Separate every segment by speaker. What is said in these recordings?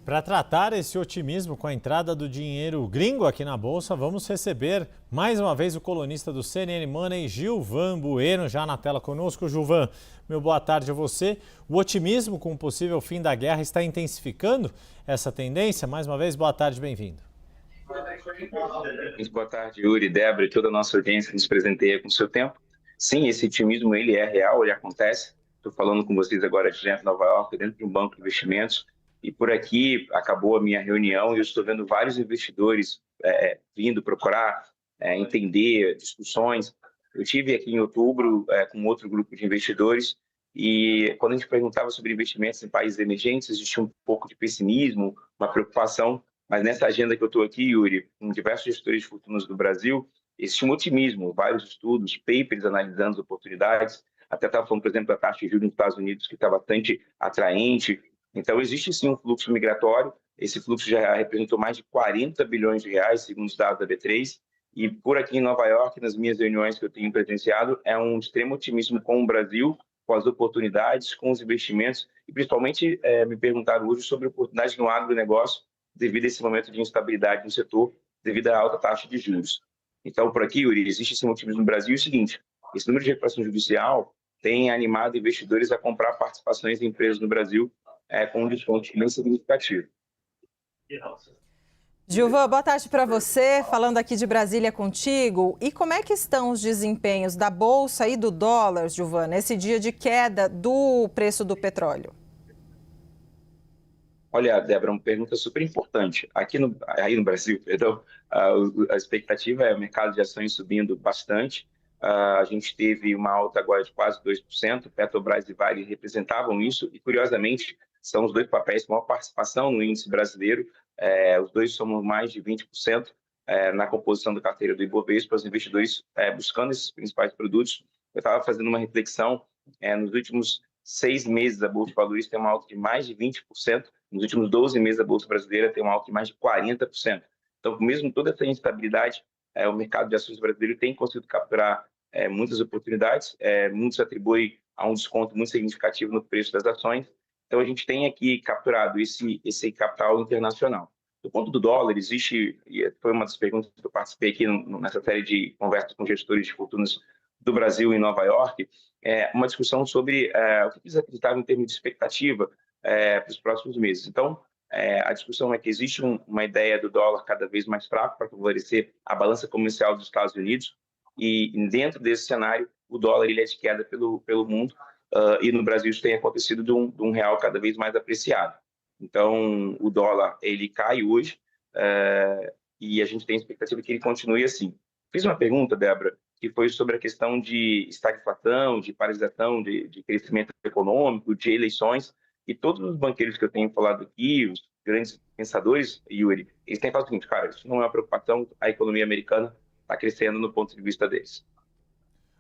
Speaker 1: Para tratar esse otimismo com a entrada do dinheiro gringo aqui na Bolsa, vamos receber mais uma vez o colunista do CNN Money, Gilvan Bueno, já na tela conosco. Gilvan, meu boa tarde a você. O otimismo com o possível fim da guerra está intensificando essa tendência? Mais uma vez, boa tarde, bem-vindo.
Speaker 2: Boa tarde, Yuri, Débora e toda a nossa audiência que nos presenteia com o seu tempo. Sim, esse otimismo ele é real, ele acontece. Estou falando com vocês agora de dentro de Nova York, dentro de um banco de investimentos. E por aqui acabou a minha reunião e eu estou vendo vários investidores vindo procurar entender discussões. Eu tive aqui em outubro com outro grupo de investidores e quando a gente perguntava sobre investimentos em países emergentes, existia um pouco de pessimismo, uma preocupação. Mas nessa agenda que eu estou aqui, Yuri, com diversos gestores de fortunas do Brasil, existe um otimismo, vários estudos, papers analisando as oportunidades. Até estava falando, por exemplo, da taxa de juros nos Estados Unidos, que está bastante atraente. Então, existe sim um fluxo migratório. Esse fluxo já representou mais de 40 bilhões de reais, segundo os dados da B3. E por aqui em Nova York, nas minhas reuniões que eu tenho presenciado, é um extremo otimismo com o Brasil, com as oportunidades, com os investimentos. E principalmente me perguntaram hoje sobre oportunidades no agronegócio, devido a esse momento de instabilidade no setor, devido à alta taxa de juros. Então, por aqui, Yuri, existe esse otimismo no Brasil. E o seguinte, esse número de recuperação judicial tem animado investidores a comprar participações em empresas no Brasil com um desconto bem significativo.
Speaker 3: Gilvan, boa tarde para você. Falando aqui de Brasília contigo. E como é que estão os desempenhos da Bolsa e do dólar, Gilvan, nesse dia de queda do preço do petróleo?
Speaker 2: Olha, Débora, uma pergunta super importante. Aí no Brasil, perdão, a expectativa é o mercado de ações subindo bastante. A gente teve uma alta agora de quase 2%, Petrobras e Vale representavam isso, e curiosamente são os dois papéis com maior participação no índice brasileiro, os dois somam mais de 20% na composição da carteira do Ibovespa, os investidores buscando esses principais produtos. Eu estava fazendo uma reflexão, nos últimos 6 meses a Bolsa de Valores tem uma alta de mais de 20%, nos últimos 12 meses a Bolsa Brasileira tem uma alta de mais de 40%. Então, mesmo toda essa instabilidade, o mercado de ações brasileiro tem conseguido capturar muitas oportunidades, muitos atribuem a um desconto muito significativo no preço das ações. Então, a gente tem aqui capturado esse capital internacional. Do ponto do dólar, existe, e foi uma das perguntas que eu participei aqui nessa série de conversas com gestores de fortunas do Brasil em Nova York, uma discussão sobre o que eles acreditavam em termos de expectativa para os próximos meses. Então, a discussão é que existe uma ideia do dólar cada vez mais fraco para favorecer a balança comercial dos Estados Unidos, e dentro desse cenário, o dólar ele é de queda pelo mundo, e no Brasil isso tem acontecido de um real cada vez mais apreciado. Então, o dólar ele cai hoje, e a gente tem a expectativa que ele continue assim. Fiz uma pergunta, Débora, que foi sobre a questão de estagflação, de paralisação, de crescimento econômico, de eleições, e todos os banqueiros que eu tenho falado aqui, os grandes pensadores, Yuri, eles têm falado o seguinte, cara, isso não é uma preocupação, a economia americana está crescendo no ponto de vista deles.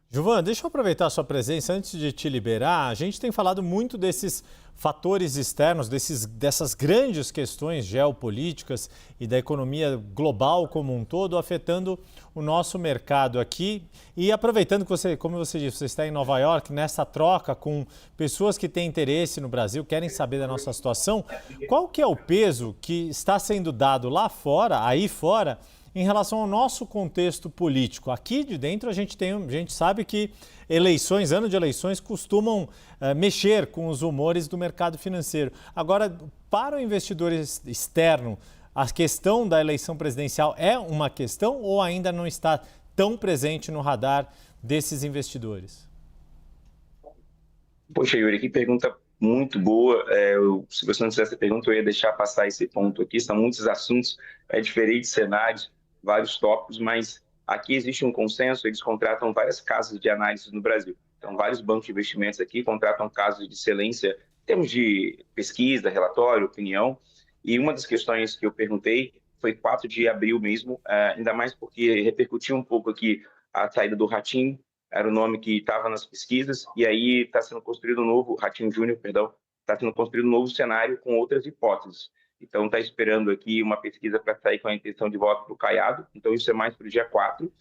Speaker 1: Gilvan, deixa eu aproveitar a sua presença antes de te liberar. A gente tem falado muito desses fatores externos, dessas grandes questões geopolíticas e da economia global como um todo, afetando o nosso mercado aqui. E aproveitando que você, como você disse, você está em Nova York, nessa troca com pessoas que têm interesse no Brasil, querem saber da nossa situação, qual que é o peso que está sendo dado lá fora, aí fora, em relação ao nosso contexto político? Aqui de dentro a gente sabe que eleições, ano de eleições, costumam mexer com os humores do mercado financeiro. Agora, para o investidor externo, a questão da eleição presidencial é uma questão ou ainda não está tão presente no radar desses investidores?
Speaker 2: Poxa, Yuri, que pergunta muito boa. Se você não fizesse essa pergunta, eu ia deixar passar esse ponto aqui. São muitos assuntos, diferentes cenários, vários tópicos, mas aqui existe um consenso, eles contratam várias casas de análise no Brasil. Então, vários bancos de investimentos aqui contratam casos de excelência em termos de pesquisa, relatório, opinião. E uma das questões que eu perguntei foi 4 de abril mesmo, ainda mais porque repercutiu um pouco aqui a saída do Ratinho, era o nome que estava nas pesquisas, e aí está sendo construído um novo, Ratinho Júnior, perdão, está sendo construído um novo cenário com outras hipóteses. Então, está esperando aqui uma pesquisa para sair com a intenção de voto para o Caiado. Então, isso é mais para o dia 4.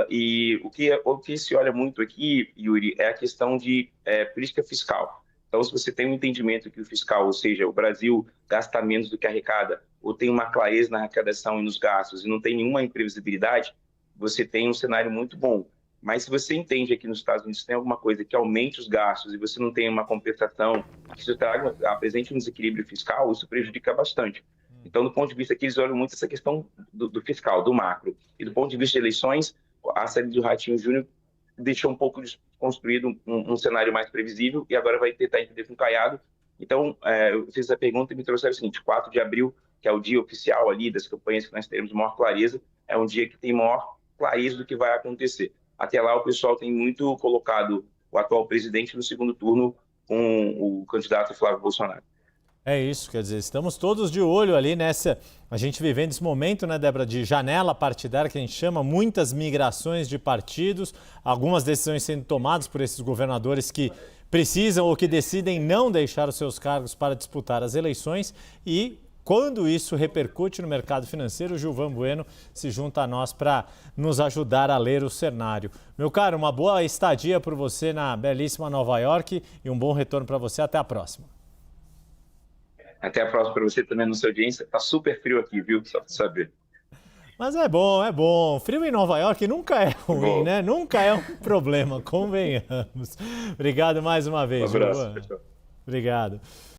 Speaker 2: E o que se olha muito aqui, Yuri, é a questão de política fiscal. Então, se você tem um entendimento que o fiscal, ou seja, o Brasil gasta menos do que arrecada, ou tem uma clareza na arrecadação e nos gastos, e não tem nenhuma imprevisibilidade, você tem um cenário muito bom. Mas se você entende que nos Estados Unidos tem alguma coisa que aumente os gastos e você não tem uma compensação, que isso apresente um desequilíbrio fiscal, isso prejudica bastante. Então, do ponto de vista que eles olham muito essa questão do fiscal, do macro. E do ponto de vista de eleições, a saída do Ratinho Júnior deixou um pouco construído um cenário mais previsível e agora vai tentar entender com o Caiado. Então, eu fiz essa pergunta e me trouxeram o seguinte: 4 de abril, que é o dia oficial ali das campanhas que nós teremos maior clareza, é um dia que tem maior clareza do que vai acontecer. Até lá, o pessoal tem muito colocado o atual presidente no segundo turno com o candidato Flávio Bolsonaro.
Speaker 1: É isso, quer dizer, estamos todos de olho ali a gente vivendo esse momento, né, Débora, de janela partidária, que a gente chama, muitas migrações de partidos, algumas decisões sendo tomadas por esses governadores que precisam ou que decidem não deixar os seus cargos para disputar as eleições e quando isso repercute no mercado financeiro, o Gilvan Bueno se junta a nós para nos ajudar a ler o cenário. Meu caro, uma boa estadia por você na belíssima Nova York e um bom retorno para você. Até a próxima.
Speaker 2: Até a próxima para você também, na sua audiência. Tá super frio aqui, viu? Só para saber.
Speaker 1: Mas é bom, é bom. Frio em Nova York nunca é ruim, né? Nunca é um problema, convenhamos. Obrigado mais uma vez,
Speaker 2: Um abraço.
Speaker 1: Gilvan. Obrigado.